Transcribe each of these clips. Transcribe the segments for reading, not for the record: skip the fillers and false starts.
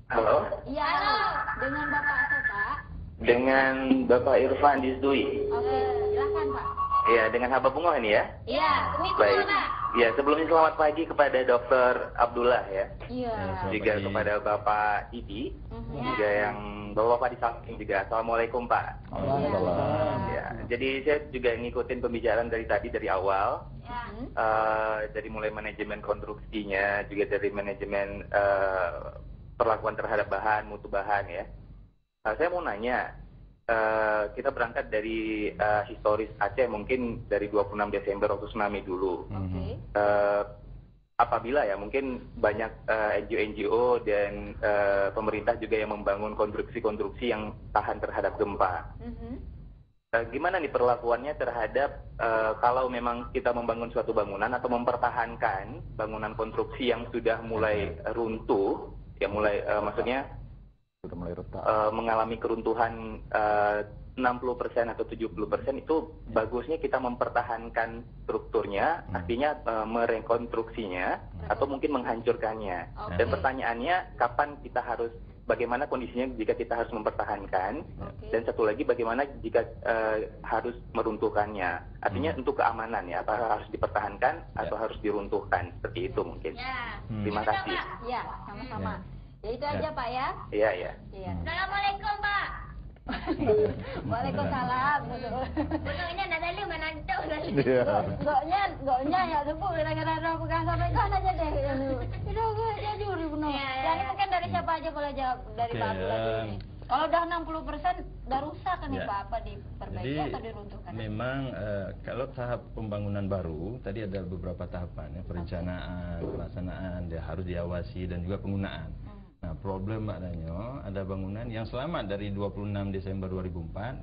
Halo, Iya, halo. Dengan Bapak siapa? dengan Bapak Irfan Dizdui. Oke, silakan Pak. Iya, dengan Haba Bungo ini ya. Iya, Baik. Ya, sebelumnya selamat pagi kepada Dokter Abdullah ya. Iya. Selamat Juga pagi. kepada Bapak Didi. Juga yang Bapak di samping juga. Assalamualaikum Pak. Waalaikumsalam. Ya, jadi saya juga ngikutin pembicaraan dari tadi dari awal. Dari mulai manajemen konstruksinya, juga dari manajemen perlakuan terhadap bahan, mutu bahan ya. Saya mau nanya, kita berangkat dari historis Aceh mungkin dari 26 Desember waktu tsunami dulu. Oke. Apabila ya mungkin banyak NGO-NGO dan pemerintah juga yang membangun konstruksi-konstruksi yang tahan terhadap gempa. Gimana nih perlakuannya terhadap kalau memang kita membangun suatu bangunan atau mempertahankan bangunan konstruksi yang sudah mulai runtuh, ya mulai maksudnya Sudah mulai retak. mengalami keruntuhan 60% atau 70%, itu bagusnya kita mempertahankan strukturnya, artinya merekonstruksinya atau mungkin menghancurkannya. Oke. Dan pertanyaannya kapan kita harus, bagaimana kondisinya jika kita harus mempertahankan, dan satu lagi bagaimana jika harus meruntuhkannya. Artinya untuk keamanan ya, apakah harus dipertahankan atau harus diruntuhkan, seperti itu mungkin. Terima kasih. Iya, sama-sama. Ya itu aja Pak ya. Iya, iya. Iya. Assalamualaikum Pak. Waalaikumsalam. Pokoknya nak lalu menantu lalu. Goknya ya sebut kadang-kadang pegang sampai kan aja deh. Itu gue jujur benar. Ya ini mungkin dari siapa aja boleh jawab dari Oke, Pak Abdullah dulu nih. Kalau udah 60% udah rusak kan nih Ya. Pak, apa diperbaiki Jadi atau diruntuhkan? memang kalau tahap pembangunan baru tadi ada beberapa tahapan ya, perencanaan, pelaksanaan, dia harus diawasi dan juga penggunaan. Nah, problem maknanya ada bangunan yang selamat dari 26 Desember 2004,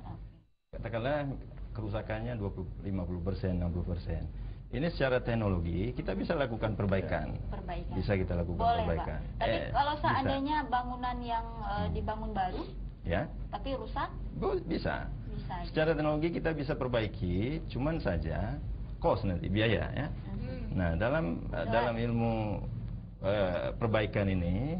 katakanlah kerusakannya 50%, 60%. Ini secara teknologi kita bisa lakukan perbaikan. Perbaikan. Bisa kita lakukan Boleh perbaikan. Pak. Tapi kalau Bisa. seandainya bangunan yang dibangun baru Ya, tapi rusak, bisa. bisa aja. Secara teknologi kita bisa perbaiki, cuman saja cost nanti biaya ya. Nah, dalam ilmu perbaikan ini,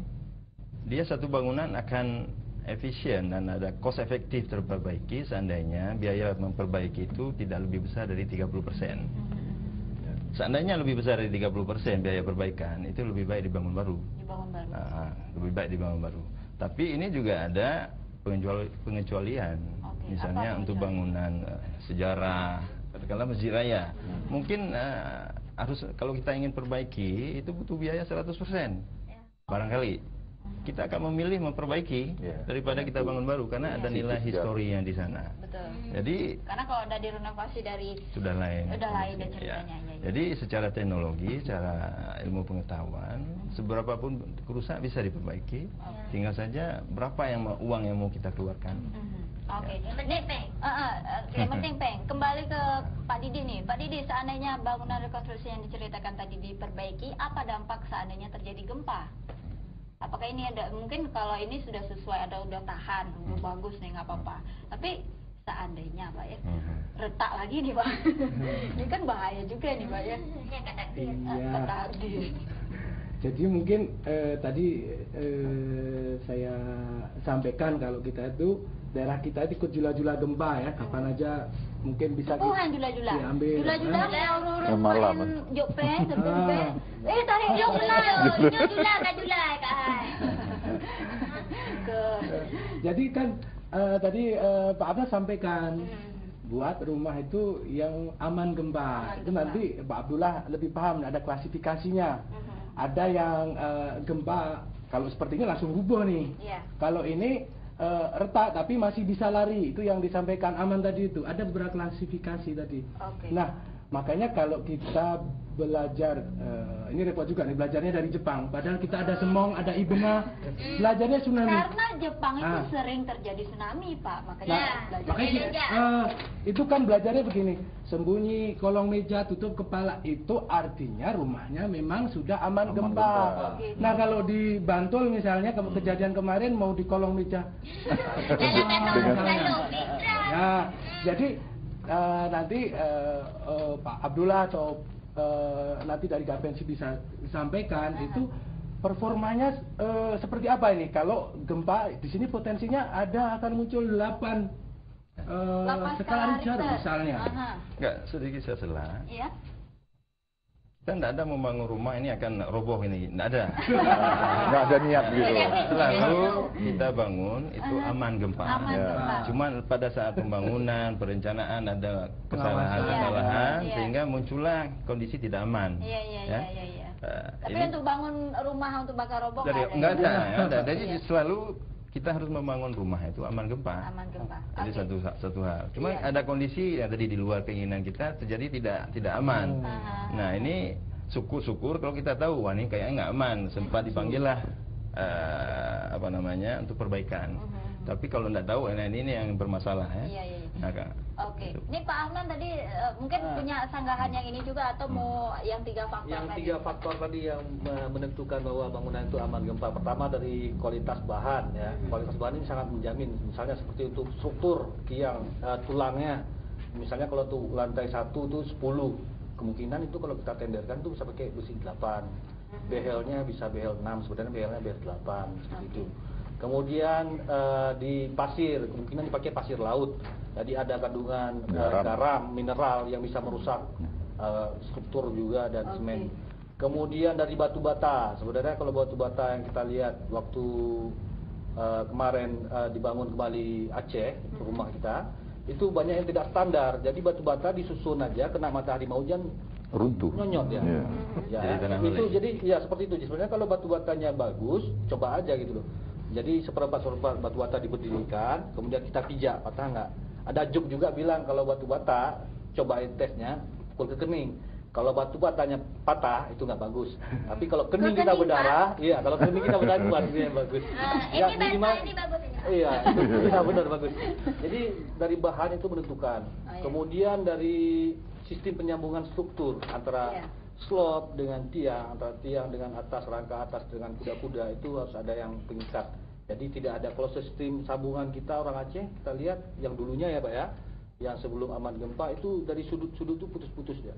dia satu bangunan akan efisien dan ada cost efektif terperbaiki seandainya biaya memperbaiki itu tidak lebih besar dari 30%. Seandainya lebih besar dari 30% biaya perbaikan, itu lebih baik dibangun baru. Dibangun baru. Lebih baik dibangun baru. Tapi ini juga ada pengecualian. Oke, Misalnya apa untuk pengecualian? bangunan sejarah, katakanlah masjid raya. Mungkin harus kalau kita ingin perbaiki itu butuh biaya 100%. Barangkali kita akan memilih memperbaiki daripada kita bangun baru karena ada nilai historinya di sana. Betul. Jadi Karena kalau udah direnovasi dari sudah lain. udah lain dan Ya. ceritanya. Ya. Jadi secara teknologi, secara ilmu pengetahuan, seberapapun rusak bisa diperbaiki. Tinggal saja berapa uang yang mau kita keluarkan. Oke. Yang penting Peng. Yang penting Peng. Kembali ke Pak Didi nih. Pak Didi, seandainya bangunan rekonstruksi yang diceritakan tadi diperbaiki, apa dampak seandainya terjadi gempa? Apakah ini ada, mungkin kalau ini sudah sesuai, udah tahan, udah bagus nih, nggak apa-apa. Tapi seandainya Pak ya, retak lagi nih Pak. Ini kan bahaya juga nih Pak ya. Kata Ardi. Jadi mungkin tadi saya sampaikan kalau kita itu daerah kita itu ikut jula-jula gempa ya, kapan aja mungkin bisa Tuhan jula-jula. diambil. Jula-jula orang Malam. main jope, jope. Tarik jula. Jula kak jula kak. Jadi kan tadi Pak Abdullah sampaikan buat rumah itu yang aman gempa. Itu nanti Pak Abdullah lebih paham, ada klasifikasinya. Ada yang gempa kalau seperti ini langsung rubuh nih. Iya. Kalau ini retak tapi masih bisa lari, itu yang disampaikan aman tadi itu. Ada beberapa klasifikasi tadi. Oke. Nah, makanya kalau kita belajar, ini repot juga nih, belajarnya dari Jepang. Padahal kita ada Semong, ada Ibena, belajarnya tsunami. Karena Jepang itu sering terjadi tsunami Pak, makanya Nah, belajar. makanya itu kan belajarnya begini, sembunyi kolong meja, tutup kepala, itu artinya rumahnya memang sudah aman gempa. Gitu. Nah kalau di Bantul misalnya kejadian kemarin mau di kolong meja. Ya, jadi nanti Pak Abdullah atau nanti dari Gapensi bisa sampaikan itu performanya seperti apa ini? Kalau gempa di sini potensinya ada akan muncul 8 skala Richter misalnya. Enggak, sedikit saya sela. Iya. Kita tidak ada membangun rumah ini akan roboh ini, tidak ada. Nggak ada niat gitu. Selalu kita bangun itu aman gempa. Aman gempa. Cuman pada saat pembangunan, perencanaan ada kesalahan-kesalahan Iya. sehingga muncullah kondisi tidak aman. Iya. Ya. Tapi Ini untuk bangun rumah untuk bakar roboh enggak ada, ya? enggak ada. Jadi Iya. selalu kita harus membangun rumah itu aman gempa. Aman gempa. Jadi Oke. satu hal. Cuma Iya. ada kondisi yang tadi di luar keinginan kita terjadi tidak aman. Nah, ini syukur-syukur kalau kita tahu wah ini kayaknya nggak aman, sempat dipanggil lah apa namanya untuk perbaikan. Tapi kalau nggak tahu ini yang bermasalah ya. Iya. Nah, Kak. Oke. Ini Pak Ahmad tadi mungkin punya sanggahan yang ini juga atau mau yang 3 faktor Yang tadi? 3 faktor tadi yang menentukan bahwa bangunan itu aman gempa. Pertama dari kualitas bahan ya. Kualitas bahan ini sangat menjamin. Misalnya seperti untuk struktur tiang tulangnya. Misalnya kalau tuh lantai 1 tuh 10, kemungkinan itu kalau kita tenderkan tuh bisa pakai besi 8. Behelnya bisa behel 6, sebenarnya behelnya behel 8 seperti itu. Kemudian di pasir, kemungkinan dipakai pasir laut. Jadi ada kandungan garam, mineral yang bisa merusak struktur juga dan semen. Kemudian dari batu bata, sebenarnya kalau batu bata yang kita lihat waktu kemarin dibangun kembali Aceh, rumah kita, itu banyak yang tidak standar. Jadi batu bata disusun aja, kena matahari mau hujan Runtuh. nyonyot ya. Iya. Ya, Jadi tanah itu oleh. jadi ya seperti itu. Sebenarnya kalau batu batanya bagus, coba aja gitu loh. Jadi seperempat batu bata diberdirikan, kemudian kita pijak, patah nggak? Ada juk juga bilang kalau batu bata, cobain tesnya, pukul ke kening. Kalau batu batanya patah itu nggak bagus. Tapi kalau kening kita kening, berdarah, iya kalau kening kita berdarah itu bagus, bagus. Ya, Ini bagus ini. Pak. Iya, itu benar bagus. Jadi dari bahan itu menentukan. iya. Kemudian dari sistem penyambungan struktur antara Iya. slot dengan tiang, antara tiang dengan atas, rangka atas dengan kuda-kuda itu harus ada yang pengikat. Jadi tidak ada, kalau sistem sambungan kita orang Aceh, kita lihat yang dulunya ya Pak ya, yang sebelum aman gempa itu dari sudut-sudut itu putus-putus ya.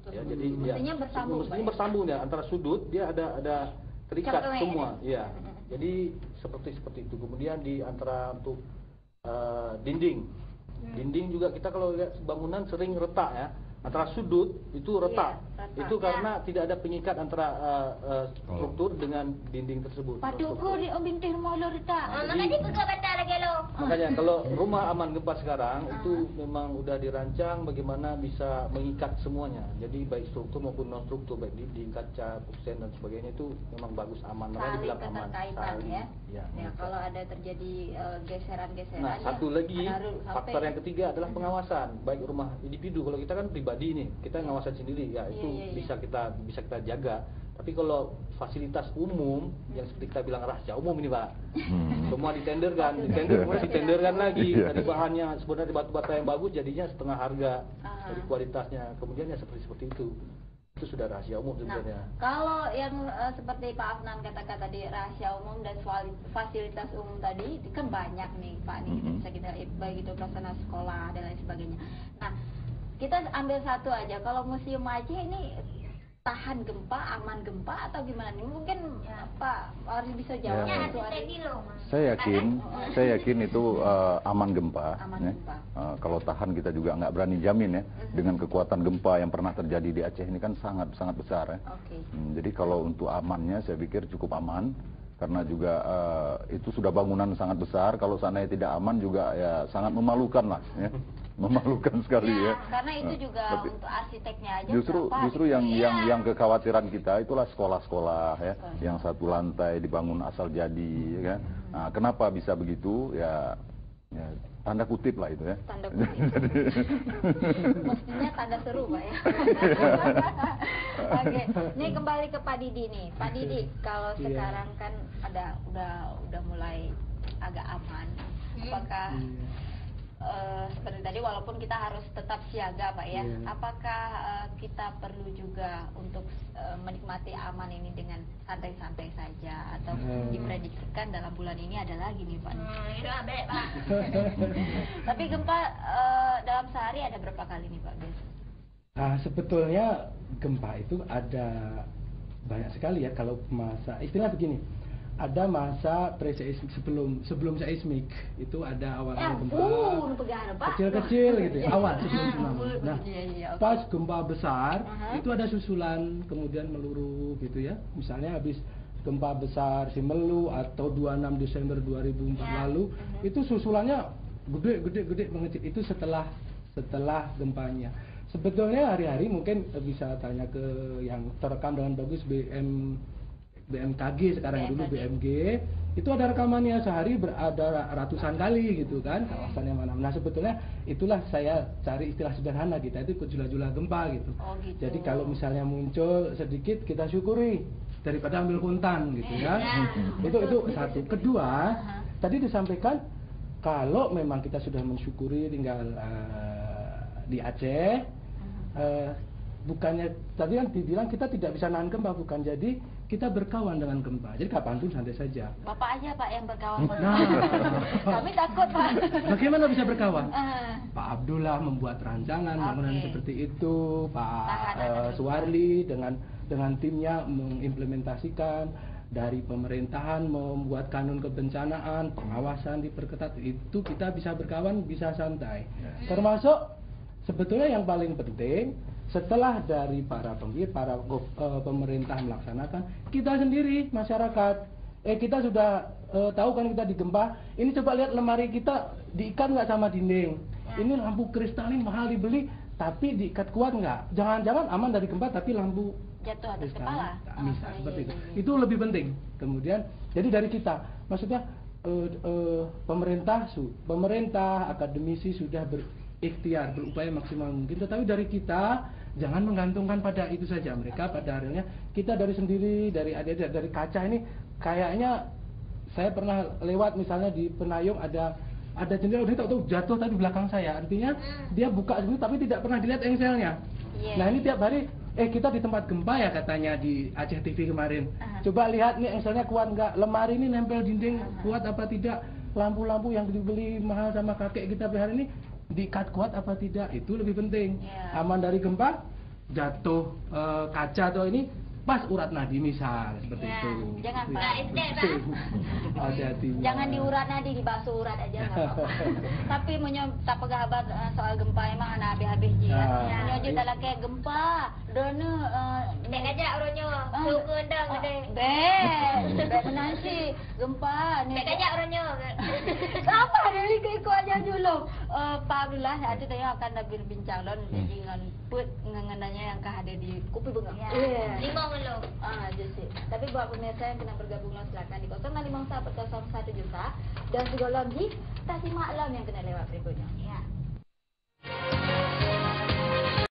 Ya, jadi Mestinya bersambung, mestinya Pak, ya? bersambung ya, antara sudut dia ada terikat Cengkeh. semua, iya. Jadi seperti itu. Kemudian di antara untuk dinding, dinding juga kita kalau lihat bangunan sering retak ya. Antara sudut itu retak, Iya, retak. itu Ya. karena tidak ada pengikat antara struktur dengan dinding tersebut. Paduku di binti rumah lo retak. Makanya pegang batal lagi lo. Makanya kalau rumah aman gempa sekarang itu memang udah dirancang bagaimana bisa mengikat semuanya. Jadi baik struktur maupun non struktur, baik dinding, kaca, kusen dan sebagainya itu memang bagus aman. Makanya Saling dibilang aman. keterkaitan ya. Ya, Ya, mengikat. kalau ada terjadi geseran-geseran. Nah, satu lagi harus faktor sampai- yang ketiga adalah pengawasan, baik rumah individu. Kalau kita kan pribadi nih, kita ngawasan sendiri ya, itu Iya. bisa kita jaga. Tapi kalau fasilitas umum yang seperti kita bilang rahasia umum ini Pak, semua ditenderkan lagi Iya. dari bahannya sebenarnya batu bata yang bagus jadinya setengah harga dari Ah. kualitasnya. Kemudian ya seperti itu sudah rahasia umum Nah, sebenarnya. kalau yang seperti Pak Afnan katakan tadi rahasia umum dan fasilitas umum tadi itu kan banyak nih Pak nih bisa kita baik itu pelaksana sekolah dan lain sebagainya. Nah, kita ambil satu aja. Kalau Museum Aceh ini tahan gempa, aman gempa atau gimana nih? Mungkin Pak harus bisa jawab Ya. itu hari. Saya yakin itu aman gempa. Aman ya. gempa. Kalau tahan kita juga nggak berani jamin ya. Dengan kekuatan gempa yang pernah terjadi di Aceh ini kan sangat besar ya. Oke. Jadi kalau untuk amannya saya pikir cukup aman. Karena juga itu sudah bangunan sangat besar. Kalau seandainya tidak aman juga ya sangat memalukan lah. Ya. Memalukan sekali ya. Karena itu juga Tapi untuk arsiteknya aja. Justru berapa gitu. yang kekhawatiran kita itulah sekolah-sekolah ya, yang satu lantai dibangun asal jadi, ya kan? Nah, kenapa bisa begitu? Ya tanda kutip lah itu ya. Tanda kutip. Mestinya tanda seru Pak ya. Oke, ini kembali ke Pak Didi nih. Pak Didi, kalau Iya. sekarang kan udah mulai agak aman. Apakah seperti tadi walaupun kita harus tetap siaga Pak ya, Iya. apakah kita perlu juga untuk menikmati aman ini dengan santai-santai saja atau diprediksikan dalam bulan ini ada lagi nih Pak? Tapi gempa dalam sehari ada berapa kali nih Pak? Nah, sebetulnya gempa itu ada banyak sekali ya kalau masa istilah begini. Ada masa pre-seismik sebelum seismik itu ada awalnya gempa kecil-kecil gitu ya, awal sebelum tsunami. Nah, pas gempa besar itu ada susulan kemudian meluruh gitu ya. Misalnya habis gempa besar Simelu atau 26 Desember 2004 lalu itu susulannya gede mengecil, itu setelah gempanya. Sebetulnya hari-hari mungkin bisa tanya ke yang terekam dengan bagus BMKG sekarang, dulu BMG, itu ada rekamannya sehari ada ratusan kali gitu kan kawasannya mana. Nah sebetulnya itulah saya cari istilah sederhana kita itu gejala-gejala gempa gitu. Jadi kalau misalnya muncul sedikit kita syukuri daripada ambil kontan gitu ya. Itu satu. Kedua, tadi disampaikan kalau memang kita sudah mensyukuri tinggal di Aceh, bukannya tadi kan dibilang kita tidak bisa nahan gempa, bukan, jadi kita berkawan dengan gempa. Jadi kapanpun santai saja. Bapak aja Pak yang berkawan. Nah, kami takut Pak. Bagaimana bisa berkawan? Pak Abdullah membuat rancangan bangunan seperti itu, Pak Suwarli dengan timnya mengimplementasikan, dari pemerintahan membuat kanun kebencanaan, pengawasan diperketat, itu kita bisa berkawan, bisa santai. Termasuk sebetulnya yang paling penting setelah dari para pemerintah melaksanakan, kita sendiri masyarakat, kita sudah tahu kan kita digempa, ini coba lihat lemari kita diikat nggak sama dinding, ini lampu kristalin mahal dibeli, tapi diikat kuat nggak? Jangan-jangan aman dari gempa tapi lampu jatuh atas kepala. Misal seperti itu. Itu lebih penting. Kemudian, jadi dari kita, maksudnya pemerintah, akademisi sudah berikhtiar, berupaya maksimal mungkin. Tetapi dari kita jangan menggantungkan pada itu saja. Mereka pada akhirnya kita dari sendiri, dari kaca ini, kayaknya saya pernah lewat misalnya di Penayung ada jendela, udah tahu jatuh tadi belakang saya. Artinya dia buka sendiri tapi tidak pernah dilihat engselnya. Nah ini tiap hari kita di tempat gempa ya katanya di Aceh TV kemarin. Coba lihat nih engselnya kuat nggak, lemari ini nempel dinding kuat apa tidak, lampu-lampu yang dibeli mahal sama kakek kita hari ini diikat kuat apa tidak, itu lebih penting. Aman dari gempa, jatuh kaca atau ini pas urat nadi misal seperti itu. Jangan Pak. Hati-hati. Jangan diurat nadi, dibasuh urat aja nggak apa-apa. Tapi tak pegabat soal gempa emang anak habis-habis je. Menyojut dalam kayak gempa, dona nek ngajak oronyo, suku ndang gede. Bek menansi gempa nek ngajak oronyo. Apa dari ikut aja dulu. Pak Abdullah ada tanya akan berbincang dan dengan put mengenanya yang ada di Kopi Bunga. Lima belum. Jadi. Tapi buat pemirsa yang kena bergabung silakan di 0541 juta dan juga lagi tak simak alam yang kena lewat berikutnya.